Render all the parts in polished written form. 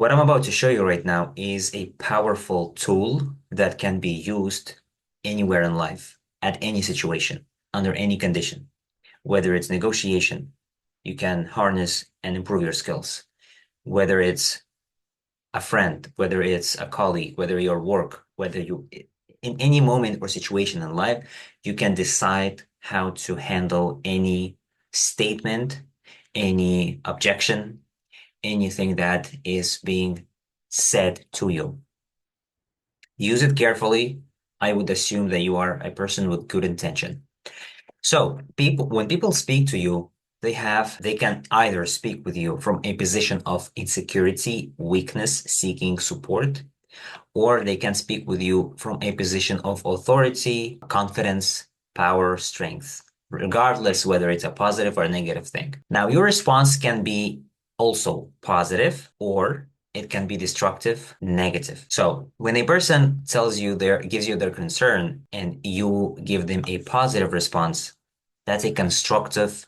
What I'm about to show you right now is a powerful tool that can be used anywhere in life, at any situation, under any condition. Whether it's negotiation, you can harness and improve your skills. Whether it's a friend, whether it's a colleague, whether your work, whether you, in any moment or situation in life, you can decide how to handle any statement, any objection, anything that is being said to you. Use it carefully. I would assume that you are a person with good intention. So when people speak to you, they can either speak with you from a position of insecurity, weakness, seeking support, or they can speak with you from a position of authority, confidence, power, strength, regardless whether it's a positive or a negative thing. Now, your response can be also positive, or it can be destructive, negative. So when a person gives you their concern and you give them a positive response, that's a constructive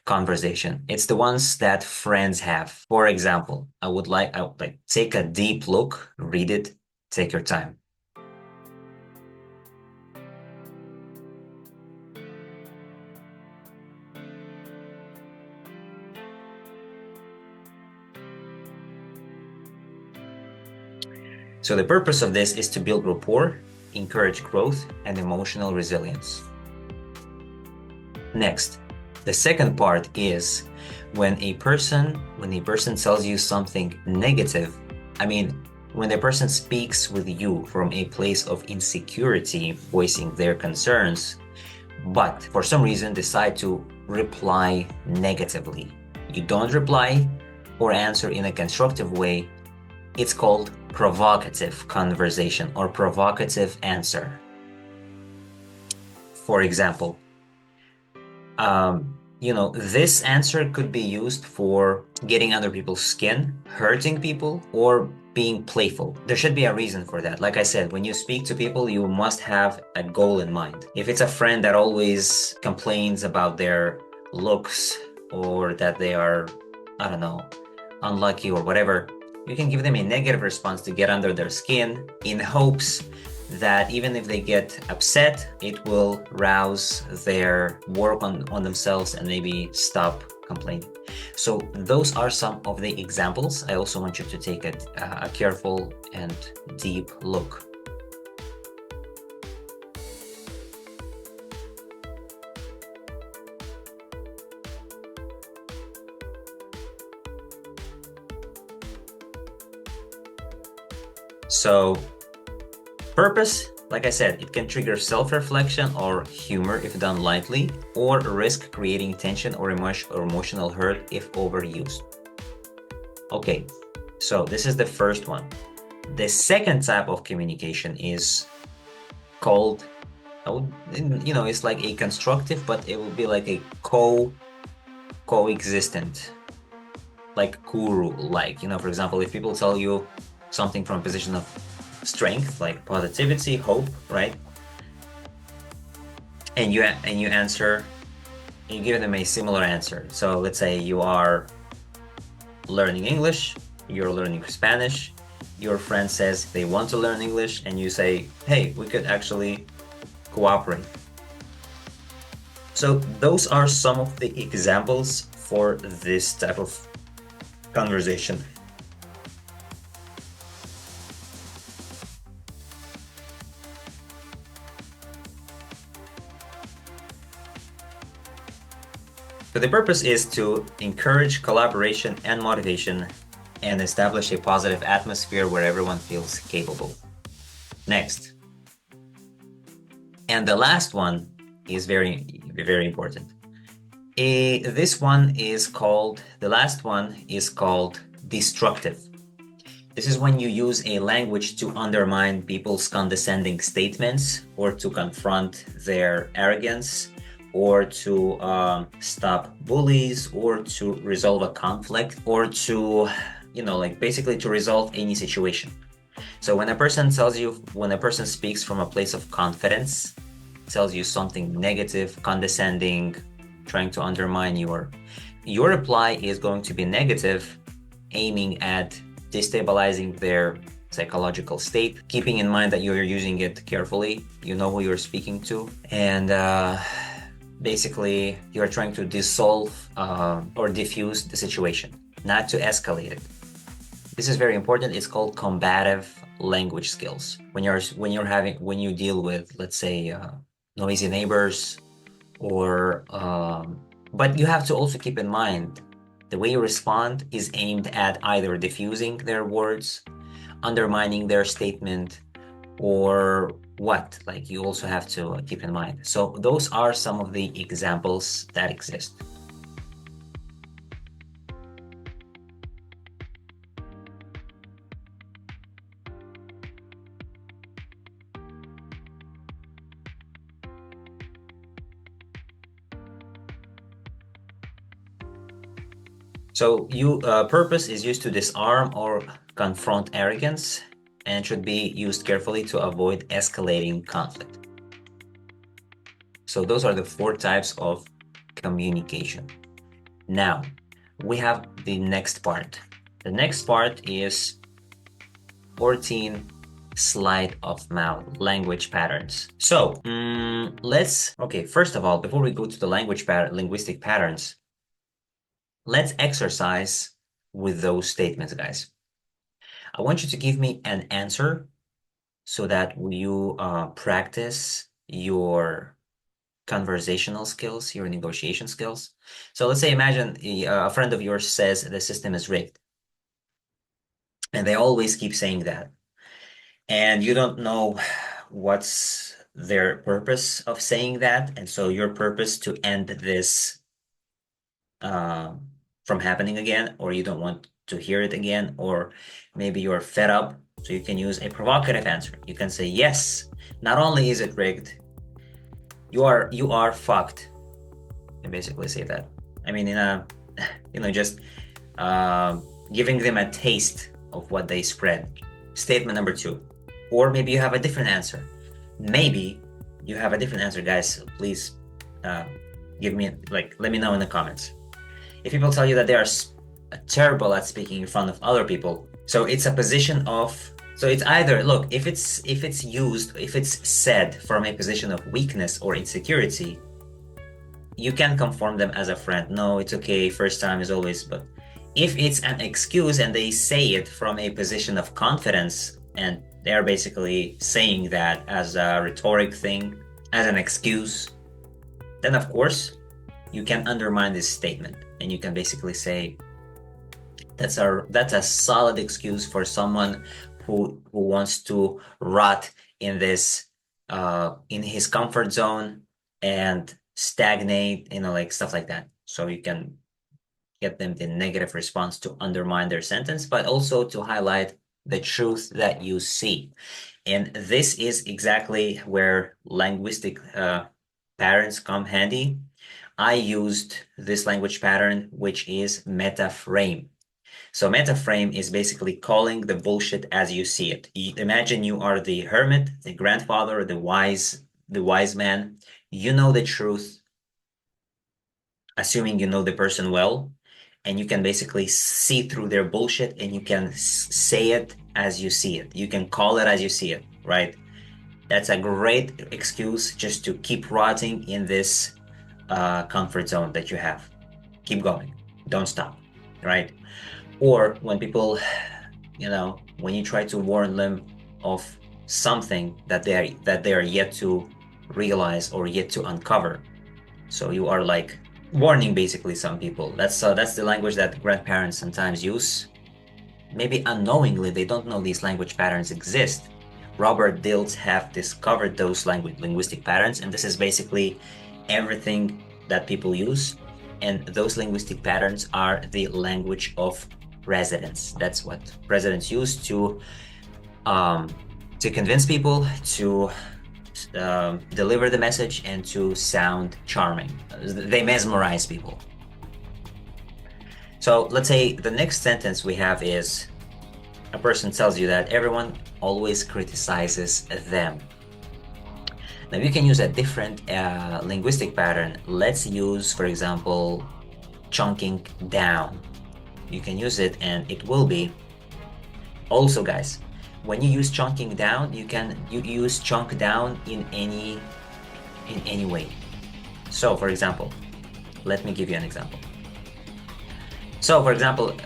conversation. It's the ones that friends have. For example, I would like take a deep look, read it, take your time. So the purpose of this is to build rapport, encourage growth, and emotional resilience. Next, the second part is when a person tells you something negative, when the person speaks with you from a place of insecurity, voicing their concerns, but for some reason decide to reply negatively. You don't reply or answer in a constructive way. It's called provocative conversation or provocative answer. For example, this answer could be used for getting under people's skin, hurting people, or being playful. There should be a reason for that. Like I said, when you speak to people, you must have a goal in mind. If it's a friend that always complains about their looks or that they are, I don't know, unlucky or whatever, you can give them a negative response to get under their skin in hopes that even if they get upset, it will rouse their work on themselves and maybe stop complaining. So those are some of the examples. I also want you to take a careful and deep look. So purpose, like I said, it can trigger self-reflection or humor if done lightly, or risk creating tension or emotional hurt if overused. Okay, so this is the first one. The second type of communication is called, it's like a constructive, but it will be like a coexistent, like guru-like. For example, if people tell you something from a position of strength, like positivity, hope, right? And you answer, and you give them a similar answer. So let's say you are learning English, you're learning Spanish, your friend says they want to learn English, and you say, hey, we could actually cooperate. So those are some of the examples for this type of conversation. So the purpose is to encourage collaboration and motivation and establish a positive atmosphere where everyone feels capable. Next. And the last one is very, very important. The last one is called destructive. This is when you use a language to undermine people's condescending statements or to confront their arrogance, or to stop bullies, or to resolve a conflict, or to, basically to resolve any situation. So when a person speaks from a place of confidence, tells you something negative, condescending, trying to undermine your reply is going to be negative, aiming at destabilizing their psychological state, keeping in mind that you're using it carefully, you know who you're speaking to, and basically you're trying to dissolve or diffuse the situation, not to escalate it. This is very important. It's called combative language skills. When you deal with, let's say, noisy neighbors, or but you have to also keep in mind the way you respond is aimed at either diffusing their words, undermining their statement, or what. Like, you also have to keep in mind. So those are some of the examples that exist. So purpose is used to disarm or confront arrogance and should be used carefully to avoid escalating conflict. So those are the 4 types of communication. Now, we have the next part. The next part is 14 sleight of mouth language patterns. So first of all, before we go to the linguistic patterns, let's exercise with those statements, guys. I want you to give me an answer so that you practice your conversational skills, your negotiation skills. So let's say, imagine a friend of yours says the system is rigged. And they always keep saying that. And you don't know what's their purpose of saying that. And so your purpose to end this from happening again, or you don't want to hear it again, or maybe you're fed up. So you can use a provocative answer. You can say, yes, not only is it rigged, you are fucked. You basically say that. I mean, in a, just giving them a taste of what they spread. Statement number 2. Or maybe you have a different answer. Maybe you have a different answer, guys. Please let me know in the comments. If people tell you that they are terrible at speaking in front of other people, so it's a position of, so it's either, look, if it's said from a position of weakness or insecurity, you can conform them as a friend. No, it's okay, first time is always, but if it's an excuse and they say it from a position of confidence and they're basically saying that as a rhetoric thing, as an excuse, then of course you can undermine this statement and you can basically say that's a solid excuse for someone who wants to rot in this in his comfort zone and stagnate, stuff like that. So you can get them the negative response to undermine their sentence, but also to highlight the truth that you see. And this is exactly where linguistic patterns come handy. I used this language pattern, which is meta-frame. So meta-frame is basically calling the bullshit as you see it. Imagine you are the hermit, the grandfather, the wise man. You know the truth, assuming you know the person well, and you can basically see through their bullshit and you can say it as you see it. You can call it as you see it, right? That's a great excuse just to keep rotting in this comfort zone that you have. Keep going, don't stop, right? Or when people, when you try to warn them of something that they are yet to realize or yet to uncover. So you are like warning basically some people. That's the language that grandparents sometimes use. Maybe unknowingly, they don't know these language patterns exist. Robert Dilts have discovered those linguistic patterns, and this is basically everything that people use. And those linguistic patterns are the language of residents. That's what residents use to convince people, to deliver the message, and to sound charming. They mesmerize people. So let's say the next sentence we have is a person tells you that everyone always criticizes them. Now you can use a different linguistic pattern. Let's use, for example, chunking down. You can use it and it will be, Also, guys, when you use chunking down, you use chunk down in any way. So, for example, let me give you an example. So, for example,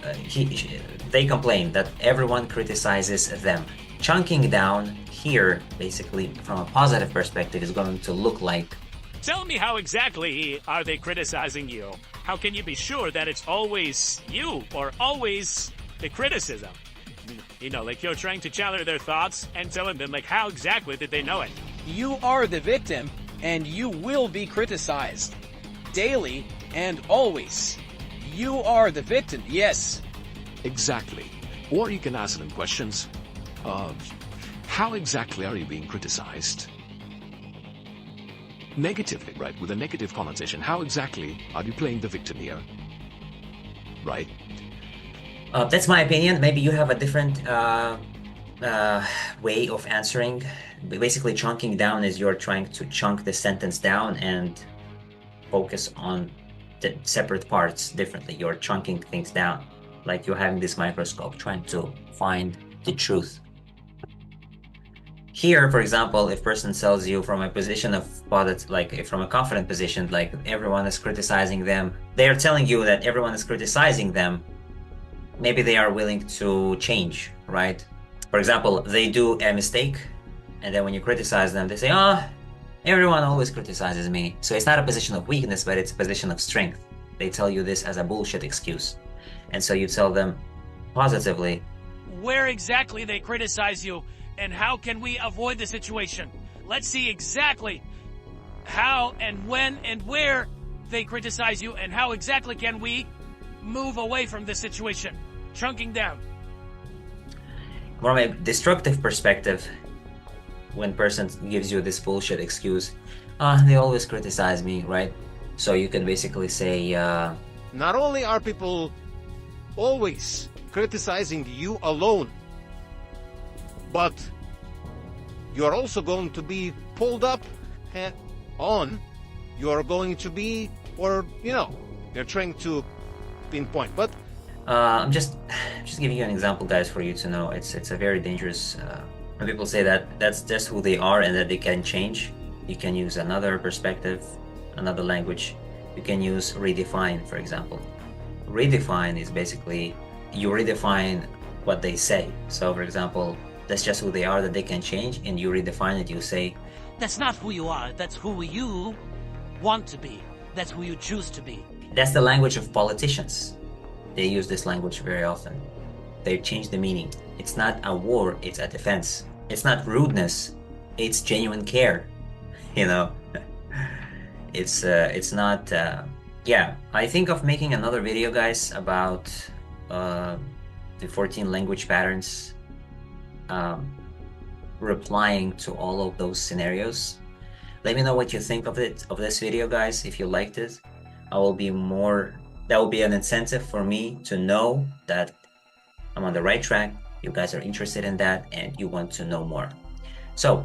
they complain that everyone criticizes them. Chunking down here, basically, from a positive perspective, is going to look like, tell me how exactly are they criticizing you? How can you be sure that it's always you or always the criticism? You know, like you're trying to channel their thoughts and telling them, like, how exactly did they know it? You are the victim, and you will be criticized. Daily and always. You are the victim, yes. Exactly. Or you can ask them questions. How exactly are you being criticized? Negatively, right? With a negative connotation. How exactly are you playing the victim here? Right? That's my opinion. Maybe you have a different way of answering. Basically, chunking down is you're trying to chunk the sentence down and focus on the separate parts differently. You're chunking things down, like you're having this microscope, trying to find the truth. Here, for example, if person tells you from a position of like from a confident position, like everyone is criticizing them, they are telling you that everyone is criticizing them. Maybe they are willing to change, right? For example, they do a mistake, and then when you criticize them, they say, oh, everyone always criticizes me. So it's not a position of weakness, but it's a position of strength. They tell you this as a bullshit excuse. And so you tell them positively, where exactly they criticize you, and how can we avoid the situation? Let's see exactly how and when and where they criticize you, and how exactly can we move away from this situation. Chunking down. From a destructive perspective, when person gives you this bullshit excuse, they always criticize me, right? So you can basically say, not only are people always criticizing you alone, but you're also going to be pulled up head on. You're going to be, or, you know, they're trying to pinpoint. But I'm just giving you an example, guys, for you to know. It's a very dangerous. When people say that that's just who they are and that they can change, you can use another perspective, another language. You can use redefine, for example. Redefine is basically you redefine what they say. So, for example, that's just who they are, that they can change, and you redefine it. You say, that's not who you are, that's who you want to be. That's who you choose to be. That's the language of politicians. They use this language very often. They change the meaning. It's not a war, it's a defense. It's not rudeness, it's genuine care. You know, it's not. Yeah, I think of making another video, guys, about the 14 language patterns, replying to all of those scenarios. Let me know what you think of this video, guys. If you liked it, that will be an incentive for me to know that I'm on the right track. You guys are interested in that and you want to know more. So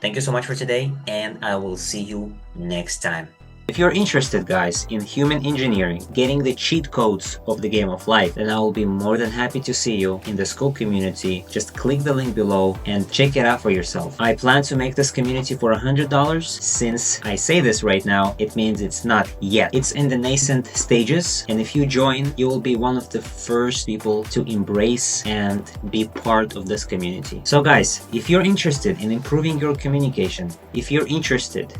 thank you so much for today, and I will see you next time. If you're interested, guys, in human engineering, getting the cheat codes of the game of life, then I will be more than happy to see you in the school community. Just click the link below and check it out for yourself. I plan to make this community for $100. Since I say this right now, it means it's not yet. It's in the nascent stages, and if you join, you will be one of the first people to embrace and be part of this community. So guys, if you're interested in improving your communication, if you're interested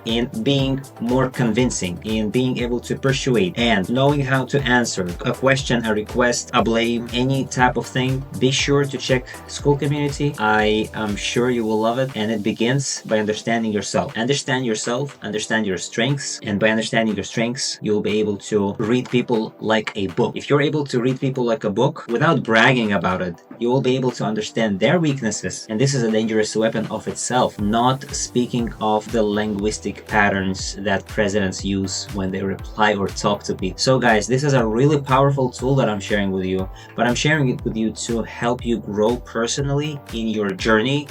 in being more convincing, in being able to persuade, and knowing how to answer a question, a request, a blame, any type of thing, be sure to check School Community. I am sure you will love it, and it begins by understanding yourself. Understand yourself, understand your strengths, and by understanding your strengths, you'll be able to read people like a book. If you're able to read people like a book without bragging about it, you will be able to understand their weaknesses, and this is a dangerous weapon of itself, not speaking of the linguistic patterns that presidents use when they reply or talk to people. So guys, this is a really powerful tool that I'm sharing with you, but I'm sharing it with you to help you grow personally in your journey,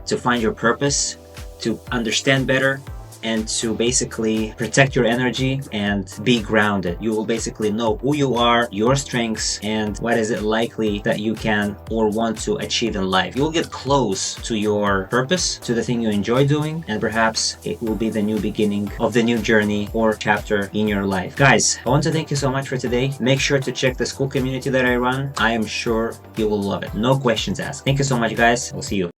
to find your purpose, to understand better, and to basically protect your energy and be grounded. You will basically know who you are, your strengths, and what is it likely that you can or want to achieve in life. You'll get close to your purpose, to the thing you enjoy doing, and perhaps it will be the new beginning of the new journey or chapter in your life. Guys, I want to thank you so much for today. Make sure to check the school community that I run. I am sure you will love it. No questions asked. Thank you so much, guys. We'll see you.